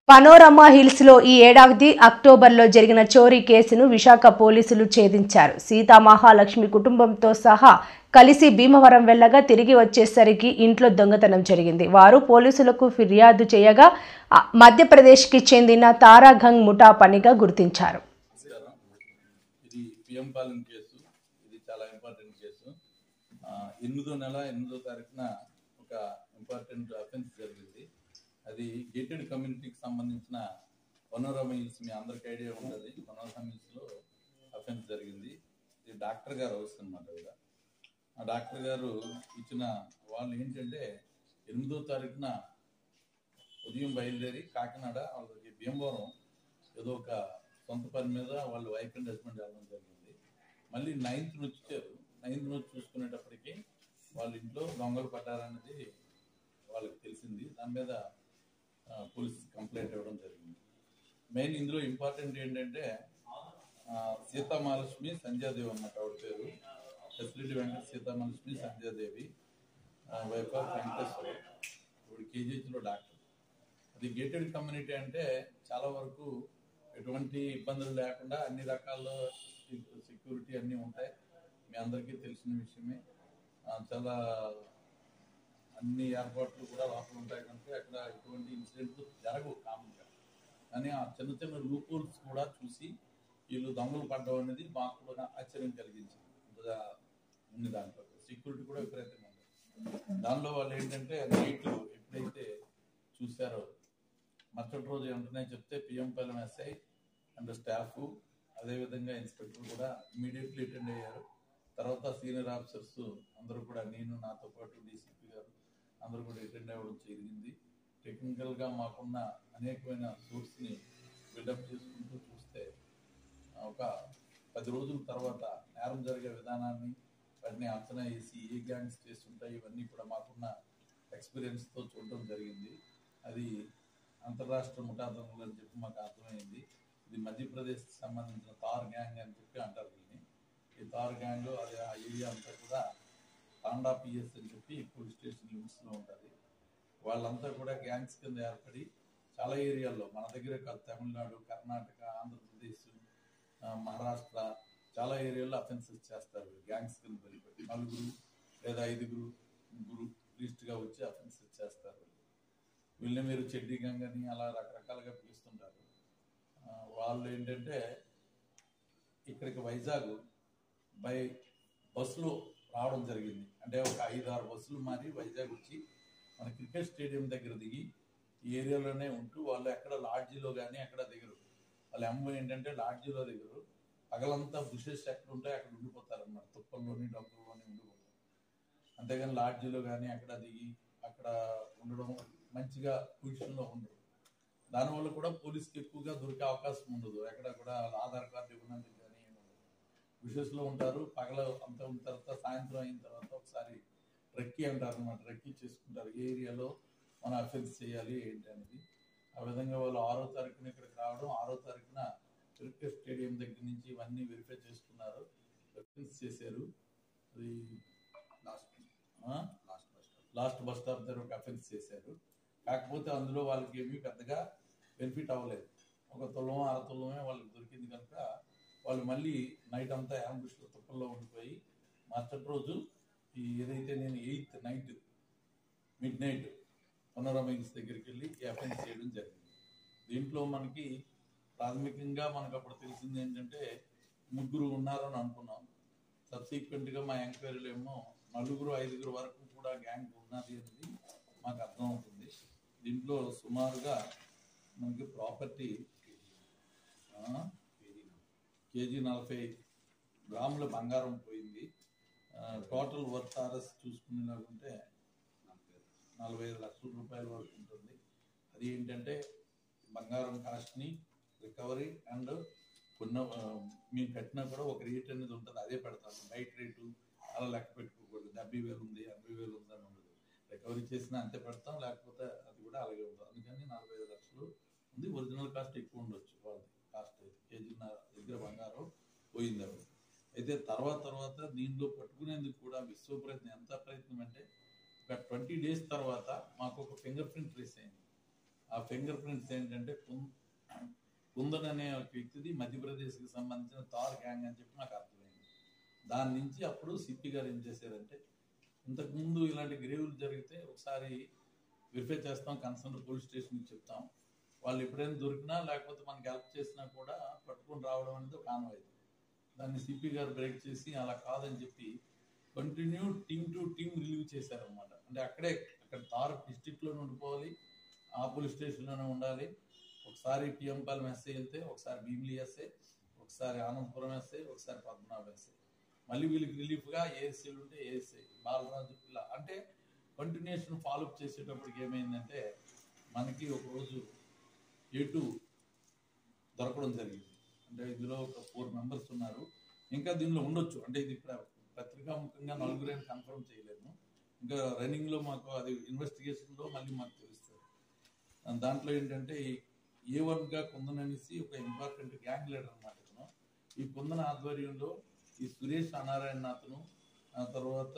Panorama hills లో ఈ ఏడాది అక్టోబర్లో జరిగిన చోరీ కేసును విశాఖ పోలీసులు ఛేదించారు. సీతామహాలక్ష్మి కుటుంబంతో సహా కలిసి భీమవరం వెళ్లగా తిరిగి వచ్చేసరికి ఇంట్లో దొంగతనం జరిగింది. వారు పోలీసులకు ఫిర్యాదు చేయగా మధ్యప్రదేశ్కి చెందిన తారాగంగ్ ముఠా పనిగా గుర్తించారు. ఇది పిఎం పాలెం కేసు. ఇది చాలా ఇంపార్టెంట్ కేసు. 8వ నెల 8వ తారీఖున ఒక ఇంపార్టెంట్ అఫెన్స్ జరిగింది. అది గేటెడ్ కమ్యూనిటీకి సంబంధించిన పనోరమా హిల్స్, మీ అందరికి ఐడియా ఉంటుంది. పనోరమా హిల్స్లో అఫెన్స్ జరిగింది. ఇది డాక్టర్ గారు అవసరం అన్నమాట. ఆ డాక్టర్ గారు ఇచ్చిన వాళ్ళు ఏంటంటే 8వ తారీఖున ఉదయం బయలుదేరి కాకినాడ వాళ్ళకి భీమవరం ఏదో ఒక సొంత పని మీద వాళ్ళు వైఫ్ అండ్ హస్బెండ్ వెళ్ళడం జరిగింది. మళ్ళీ 9th వచ్చారు. 9th చూసుకునేటప్పటికి వాళ్ళ ఇంట్లో దొంగలు పడ్డారనేది వాళ్ళకి తెలిసింది. దాని మీద పోలీస్ కంప్లైంట్ ఇవ్వడం జరిగింది. మెయిన్ ఇందులో ఇంపార్టెంట్ ఏంటంటే సీతామహాలక్ష్మి సంధ్యాదేవి అన్నమాట ఆవిడ పేరు. Facility Venkata Sitamahalakshmi Sandhya Devi, wife of Venkateswara. ఇప్పుడు కేజీహెచ్లో డాక్టర్. అది గేటెడ్ కమ్యూనిటీ అంటే చాలా వరకు ఎటువంటి ఇబ్బందులు లేకుండా అన్ని రకాల సెక్యూరిటీ అన్నీ ఉంటాయి. మీ అందరికీ తెలిసిన విషయమే. చాలా అన్ని ఏర్పాట్లు కూడా లోపల ఉంటాయి కనుక అక్కడ ఎటువంటి ఇన్సిడెంట్లు జరగవు కామన్గా. కానీ ఆ చిన్న చిన్న లూప్హోల్స్ కూడా చూసి వీళ్ళు దొంగలు పడ్డం అనేది మాకు కూడా ఆశ్చర్యం కలిగించింది. ఉంది దాంట్లో సెక్యూరిటీ కూడా విపరీతంగా ఉంది. దానిలో వాళ్ళు ఏంటంటే నైట్ ఎప్పుడైతే చూశారో మరుసటి రోజు వెంటనే చెప్తే PM Palem SI and staff, అదేవిధంగా ఇన్స్పెక్టర్ కూడా ఇమీడియట్లీ అటెండ్ అయ్యారు. తర్వాత సీనియర్ ఆఫీసర్స్ అందరూ కూడా, నేను నాతో పాటు డీసీపీ గారు అందరూ కూడా అటెండ్ అవ్వడం జరిగింది. టెక్నికల్గా మాకున్న అనేకమైన సోర్స్ని బిల్డప్ చేసుకుంటూ చూస్తే ఒక 10 రోజుల తర్వాత నేరం జరిగే విధానాన్ని వాటిని అంచనా వేసి ఏ గ్యాంగ్స్ చేస్తుంటాయి ఇవన్నీ కూడా మాకున్న ఎక్స్పీరియన్స్తో చూడడం జరిగింది. అది అంతర్రాష్ట్ర ముఠా దొంగలు అని చెప్పి మాకు అర్థమైంది. ఇది మధ్యప్రదేశ్కి సంబంధించిన తార్ గ్యాంగ్ అని చెప్పి అంటారు దీన్ని. ఈ తార్ గ్యాంగ్ అది ఆ ఏరియా అంతా కూడా తాండా పిఎస్ అని చెప్పి పోలీస్ స్టేషన్ లిమిట్స్లో ఉంటుంది. వాళ్ళంతా కూడా గ్యాంగ్స్ కింద ఏర్పడి చాలా ఏరియాల్లో, మన దగ్గరే కాదు, తమిళనాడు, కర్ణాటక, ఆంధ్రప్రదేశ్, మహారాష్ట్ర చాలా ఏరియాల్లో అఫెన్సెస్ చేస్తారు. గ్యాంగ్స్ కింద వెళ్ళిపోయి 4 లేదా 5 ముగ్గురు లీస్ట్గా వచ్చి అఫెన్సెస్ చేస్తారు. వీళ్ళని మీరు చెడ్డీ గ్యాంగ్ అని అలా రకరకాలుగా పిలుస్తుంటారు. వాళ్ళు ఏంటంటే ఇక్కడికి వైజాగ్ బై బస్సులో రావడం జరిగింది. అంటే ఒక 5-6 బస్సులు మారి వైజాగ్ వచ్చి మన క్రికెట్ స్టేడియం దగ్గర దిగి ఈ ఏరియాలోనే ఉంటూ వాళ్ళు ఎక్కడ లాడ్జీలో కానీ ఎక్కడ దిగరు. వాళ్ళ అమ్మ ఏంటంటే లాడ్జీలో దిగరు, పగలంతా బుషెస్ ఎక్కడ ఉంటాయి అక్కడ ఉండిపోతారు అన్నమాట. తుప్పల్లోని డబ్బుల్లోని ఉండిపోతారు. అంతేగాని లాడ్జీలో కానీ అక్కడ దిగి అక్కడ ఉండడం, మంచిగా పొజిషన్లో ఉండరు. దానివల్ల కూడా పోలీస్కి ఎక్కువగా దొరికే అవకాశం ఉండదు. ఎక్కడ కూడా ఆధార్ కార్డు ఇవ్వడానికి కానీ ఉండదు. బుషెస్లో ఉంటారు. పగల అంతా ఉన్న తర్వాత సాయంత్రం అయిన తర్వాత ఒకసారి రెక్కీ అంటారు అన్నమాట. రెక్కీ చేసుకుంటారు ఏ ఏరియాలో మనం అఫెన్స్ చేయాలి ఏంటి అనేది. ఆ విధంగా వాళ్ళు 6వ తారీఖున ఇక్కడికి రావడం, 6వ తారీఖున క్రికెట్ స్టేడియం దగ్గర నుంచి ఇవన్నీ వెరిఫై చేసుకున్నారు, అఫెన్స్ చేశారు. అది లాస్ట్ బస్ స్టాప్ దగ్గర ఒక అఫెన్స్ చేశారు. కాకపోతే అందులో వాళ్ళకి ఏమీ పెద్దగా బెనిఫిట్ అవ్వలేదు. ఒక తులం 1/2 తులమే వాళ్ళకి దొరికింది కనుక వాళ్ళు మళ్ళీ నైట్ అంతా యాంబుష్లో తుప్పల్లో ఉండిపోయి మరుసటి రోజు ఏదైతే నేను 8th night midnight panorama hills దగ్గరికి వెళ్ళి ఈ అఫెన్స్ చేయడం జరిగింది. దీంట్లో మనకి ప్రాథమికంగా మనకు అప్పుడు తెలిసింది ఏంటంటే 3 ఉన్నారని అనుకున్నాం. సబ్సిక్వెంట్గా మా ఎంక్వైరీలో ఏమో 4-5 వరకు కూడా గ్యాంగ్ ఉన్నది అనేది మాకు అర్థమవుతుంది. దీంట్లో సుమారుగా మనకి ప్రాపర్టీ కేజీ 40 గ్రాముల బంగారం పోయింది. టోటల్ వర్త్ ఆర్ఎస్ చూసుకునేలాగుంటే 45 లక్షల రూపాయల వరకు ఉంటుంది. అది ఏంటంటే బంగారం కాస్ట్ని రికవరీ అండ్ కొన్ని మేము కట్టినా కూడా ఒక రేట్ అనేది ఉంటుంది, అదే పెడతాము. బయట రేటు అలా లెక్క పెట్టుకోకూడదు. 70,000 ఉంది 80,000 ఉంది అని ఉండదు. రికవరీ చేసినా అంతే పెడతాం, లేకపోతే అది కూడా అలాగే ఉంటుంది. అందుకని 45 లక్షలు ఉంది. ఒరిజినల్ కాస్ట్ ఎక్కువ ఉండొచ్చు. వాళ్ళది కాస్ట్ కేజీన్నర దగ్గర బంగారం పోయింది. అవి అయితే తర్వాత దీనిలో పట్టుకునేందుకు కూడా విశ్వ ప్రయత్నం, ఎంత ప్రయత్నం అంటే ఒక 20 days తర్వాత మాకు ఒక ఫింగర్ ప్రింట్ ట్రేస్ అయింది. ఆ ఆ ఫింగర్ ప్రింట్స్ ఏంటంటే కుందన్ అనే ఒక వ్యక్తిది మధ్యప్రదేశ్కి సంబంధించిన తార్ గ్యాంగ్ అని చెప్పి నాకు అర్థమైంది. దాని నుంచి అప్పుడు సిపి గారు ఏం చేశారంటే, ఇంతకుముందు ఇలాంటి గ్రేవులు జరిగితే ఒకసారి వెరిఫై చేస్తాం, కన్సర్న్ పోలీస్ స్టేషన్కి చెప్తాం, వాళ్ళు ఎప్పుడైనా దొరికినా లేకపోతే మనకి హెల్ప్ చేసినా కూడా పట్టుకొని రావడం అనేది ఒక ఆనవాయితీ. దాన్ని సిపి గారు బ్రేక్ చేసి అలా కాదని చెప్పి continue team to team relieve చేశారనమాట. అంటే అక్కడ తార్ డిస్టిక్లోనే ఉండిపోవాలి, ఆ పోలీస్ స్టేషన్లోనే ఉండాలి. ఒకసారి పిఎంపాలెం ఎస్ఐ వెళ్తే, ఒకసారి భీమిలి ఎస్ఐ, ఒకసారి ఆనందపురం ఎస్ఐ, ఒకసారి పద్మనాభ ఎస్ఐ, మళ్ళీ వీళ్ళకి రిలీఫ్గా ఏఎస్ఐలు ఉంటే ఏఎస్ఐ, బాలరాజు, ఇలా అంటే కంటిన్యూషన్ ఫాలోఅప్ చేసేటప్పటికి ఏమైందంటే మనకి ఒకరోజు A2 దొరకడం జరిగింది. అంటే ఇందులో ఒక 4 మెంబర్స్ ఉన్నారు. ఇంకా దీనిలో ఉండొచ్చు, అంటే ఇది పత్రికాముఖంగా 4 కన్ఫర్మ్ చేయలేము. ఇంకా రన్నింగ్లో మాకు అది ఇన్వెస్టిగేషన్లో మళ్ళీ మాకు తెలుస్తుంది. దాంట్లో ఏంటంటే A1గా కుందన్ అనేసి ఒక ఇంపార్టెంట్ గ్యాంగ్ లీడర్ అన్నమాట. ఈ కుందన్ ఆధ్వర్యంలో ఈ సురేష్ అనారాయణ అతను, ఆ తర్వాత